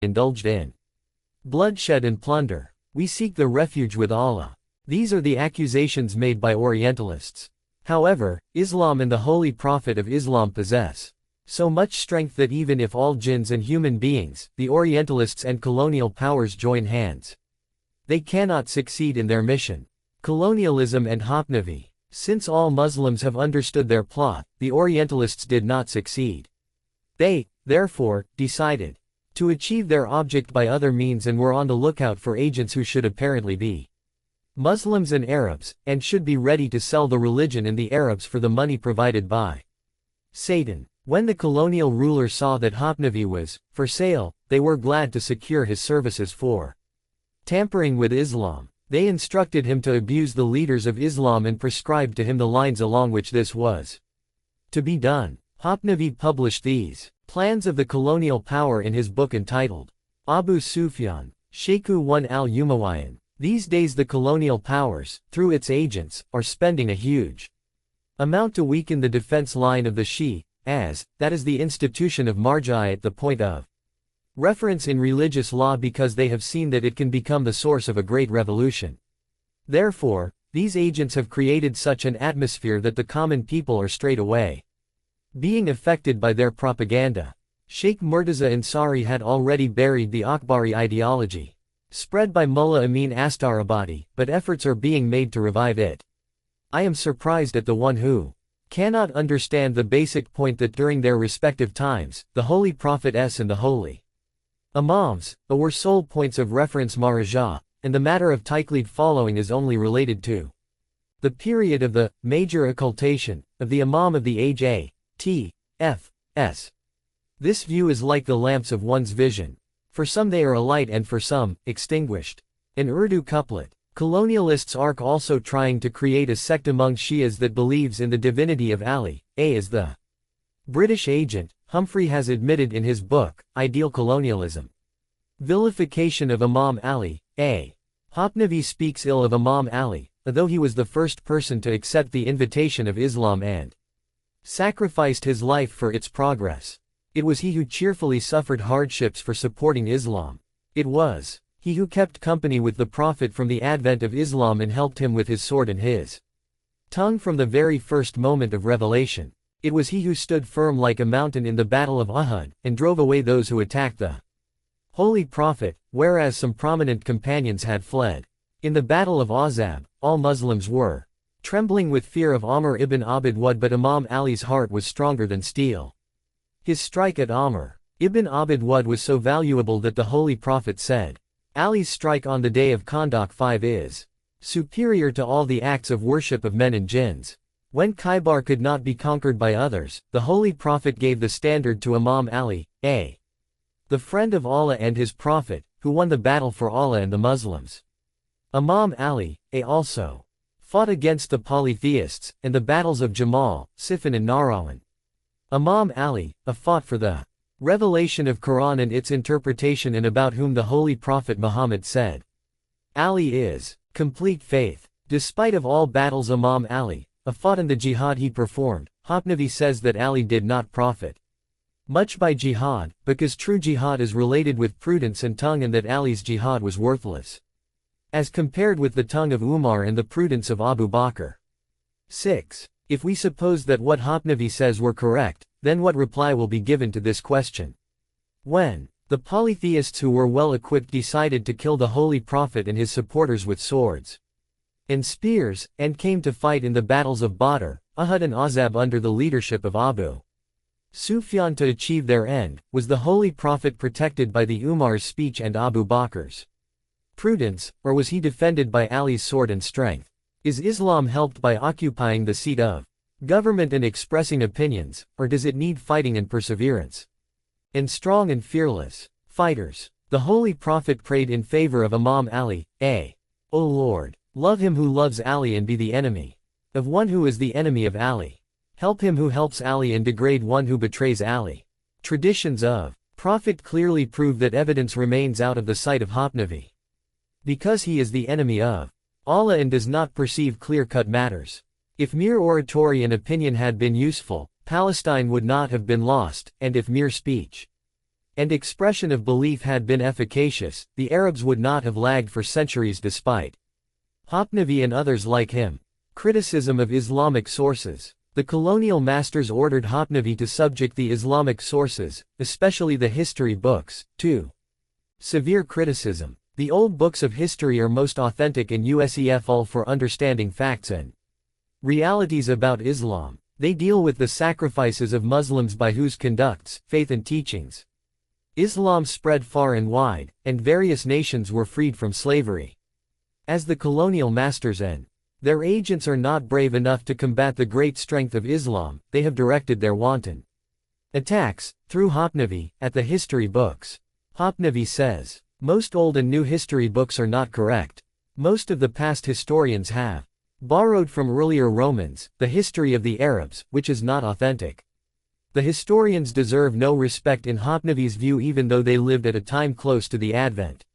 indulged in bloodshed and plunder. We seek the refuge with Allah. These are the accusations made by Orientalists. However, Islam and the Holy Prophet of Islam possess so much strength that even if all jinns and human beings, the Orientalists and colonial powers join hands, they cannot succeed in their mission. Colonialism and Hapnavi. Since all Muslims have understood their plot, the Orientalists did not succeed. They, therefore, decided to achieve their object by other means and were on the lookout for agents who should apparently be Muslims and Arabs, and should be ready to sell the religion and the Arabs for the money provided by Satan. When the colonial rulers saw that Hapnavi was for sale, they were glad to secure his services for tampering with Islam. They instructed him to abuse the leaders of Islam and prescribed to him the lines along which this was to be done. Hapnavi published these plans of the colonial power in his book entitled Abu Sufyan, Sheikhu 1 al-Umayyan. These days the colonial powers, through its agents, are spending a huge amount to weaken the defense line of the Shi, that is the institution of Marja at the point of reference in religious law, because they have seen that it can become the source of a great revolution. Therefore, these agents have created such an atmosphere that the common people are straight away being affected by their propaganda. Sheikh Murtaza Ansari had already buried the Akbari ideology spread by Mullah Amin Astarabadi, but efforts are being made to revive it. I am surprised at the one who cannot understand the basic point that during their respective times, the Holy Prophet and the Holy Imams were sole points of reference Maharaja, and the matter of Taqlid following is only related to the period of the major occultation of the Imam of the age A.T.F.S. This view is like the lamps of one's vision. For some they are alight and for some, extinguished. An Urdu couplet. Colonialists are also trying to create a sect among Shias that believes in the divinity of Ali, as the British agent, Humphrey has admitted in his book, Ideal Colonialism. Vilification of Imam Ali, A. Hapnavi speaks ill of Imam Ali, though he was the first person to accept the invitation of Islam and sacrificed his life for its progress. It was he who cheerfully suffered hardships for supporting Islam. It was he who kept company with the Prophet from the advent of Islam and helped him with his sword and his tongue from the very first moment of revelation. It was he who stood firm like a mountain in the battle of Uhud, and drove away those who attacked the Holy Prophet, whereas some prominent companions had fled. In the battle of Ahzab, all Muslims were trembling with fear of Amr ibn Abd Wud, but Imam Ali's heart was stronger than steel. His strike at Amr ibn Abd Wud was so valuable that the Holy Prophet said, Ali's strike on the day of Khandaq 5 is superior to all the acts of worship of men and jinns. When Khaybar could not be conquered by others, the Holy Prophet gave the standard to Imam Ali, the friend of Allah and his Prophet, who won the battle for Allah and the Muslims. Imam Ali, also fought against the polytheists, and the battles of Jamal, Siffin and Nahrawan. Imam Ali, fought for the revelation of Quran and its interpretation, and about whom the Holy Prophet Muhammad said, Ali is complete faith. Despite of all battles Imam Ali fought in the jihad he performed, Hapnavi says that Ali did not profit much by jihad, because true jihad is related with prudence and tongue, and that Ali's jihad was worthless as compared with the tongue of Umar and the prudence of Abu Bakr. 6. If we suppose that what Hapnavi says were correct, then what reply will be given to this question? When the polytheists who were well equipped decided to kill the Holy Prophet and his supporters with swords and spears, and came to fight in the battles of Badr, Uhud and Ahzab under the leadership of Abu Sufyan to achieve their end, was the Holy Prophet protected by the Umar's speech and Abu Bakr's prudence, or was he defended by Ali's sword and strength? Is Islam helped by occupying the seat of government and expressing opinions, or does it need fighting and perseverance? And strong and fearless fighters. The Holy Prophet prayed in favor of Imam Ali, O Lord, love him who loves Ali and be the enemy of one who is the enemy of Ali. Help him who helps Ali and degrade one who betrays Ali. Traditions of Prophet clearly prove that evidence remains out of the sight of Hapnavi, because he is the enemy of Allah and does not perceive clear-cut matters. If mere oratory and opinion had been useful, Palestine would not have been lost, and if mere speech and expression of belief had been efficacious, the Arabs would not have lagged for centuries despite Hafnavi and others like him. Criticism of Islamic sources. The colonial masters ordered Hafnavi to subject the Islamic sources, especially the history books, to severe criticism. The old books of history are most authentic and useful for understanding facts and realities about Islam. They deal with the sacrifices of Muslims by whose conducts, faith and teachings Islam spread far and wide, and various nations were freed from slavery. As the colonial masters and their agents are not brave enough to combat the great strength of Islam, they have directed their wanton attacks, through Hafnavi, at the history books. Hafnavi says, most old and new history books are not correct. Most of the past historians have borrowed from earlier Romans, the history of the Arabs, which is not authentic. The historians deserve no respect in Hafnavi's view even though they lived at a time close to the advent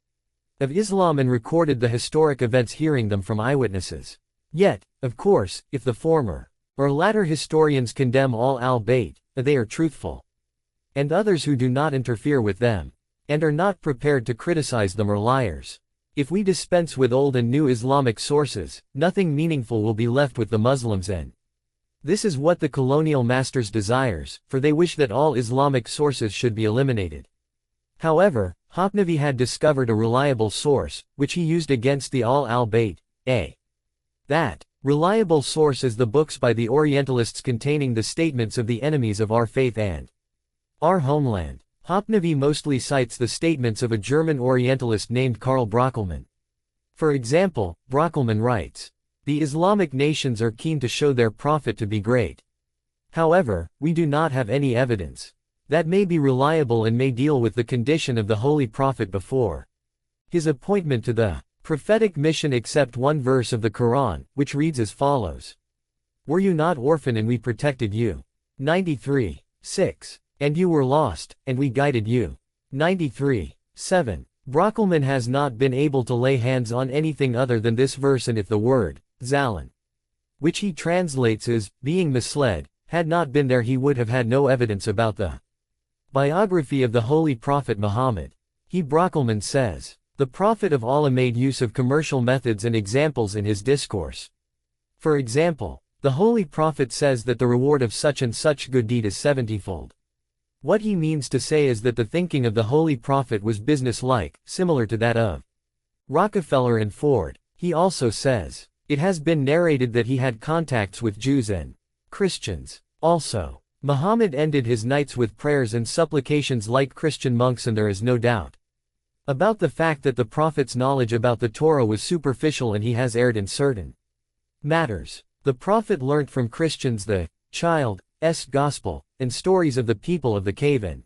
of Islam and recorded the historic events hearing them from eyewitnesses. Yet, of course, if the former or latter historians condemn all al-Bayt, they are truthful. And others who do not interfere with them, and are not prepared to criticize them are liars. If we dispense with old and new Islamic sources, nothing meaningful will be left with the Muslims and this is what the colonial masters desires, for they wish that all Islamic sources should be eliminated. However, Hafnavi had discovered a reliable source, which he used against the al-Bayt. That reliable source is the books by the Orientalists containing the statements of the enemies of our faith and our homeland. Hafnavi mostly cites the statements of a German Orientalist named Karl Brockelmann. For example, Brockelmann writes, "The Islamic nations are keen to show their prophet to be great. However, we do not have any evidence that may be reliable and may deal with the condition of the Holy Prophet before his appointment to the prophetic mission except one verse of the Quran, which reads as follows. Were you not orphan and we protected you? 93. 6. And you were lost, and we guided you. 93. 7. Brockelmann has not been able to lay hands on anything other than this verse, and if the word, Zalan, which he translates as, being misled, had not been there he would have had no evidence about the biography of the Holy Prophet Muhammad. Brockelmann says, the Prophet of Allah made use of commercial methods and examples in his discourse. For example, the Holy Prophet says that the reward of such and such good deed is 70-fold. What he means to say is that the thinking of the Holy Prophet was business-like, similar to that of Rockefeller and Ford. He also says, it has been narrated that he had contacts with Jews and Christians. Also, Muhammad ended his nights with prayers and supplications like Christian monks, and there is no doubt about the fact that the Prophet's knowledge about the Torah was superficial and he has erred in certain matters. The Prophet learnt from Christians the child's gospel, and stories of the people of the cave and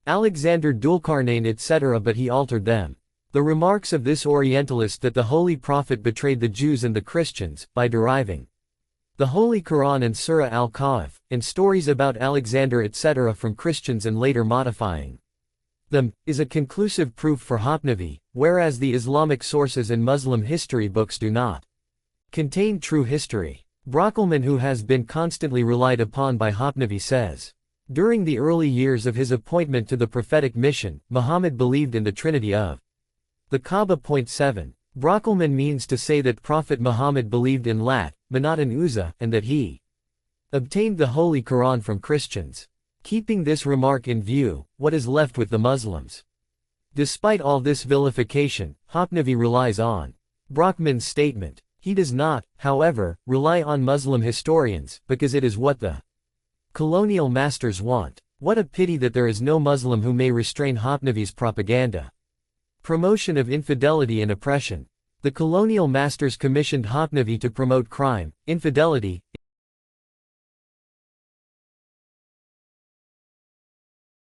Alexander Dulkarnain etc., but he altered them. The remarks of this Orientalist that the Holy Prophet betrayed the Jews and the Christians, by deriving the Holy Quran and Surah al-Kahf, and stories about Alexander etc. from Christians and later modifying them, is a conclusive proof for Hafnavi, whereas the Islamic sources and Muslim history books do not contain true history. Brockelmann, who has been constantly relied upon by Hafnavi, says, during the early years of his appointment to the prophetic mission, Muhammad believed in the Trinity of the Kaaba. 7. Brockelmann means to say that Prophet Muhammad believed in Lat, Manat and Uzza, and that he obtained the Holy Quran from Christians. Keeping this remark in view, what is left with the Muslims? Despite all this vilification, Hafnavi relies on Brockelmann's statement. He does not, however, rely on Muslim historians, because it is what the colonial masters want. What a pity that there is no Muslim who may restrain Hafnavi's propaganda. Promotion of infidelity and oppression. The colonial masters commissioned Hafnavi to promote crime, infidelity,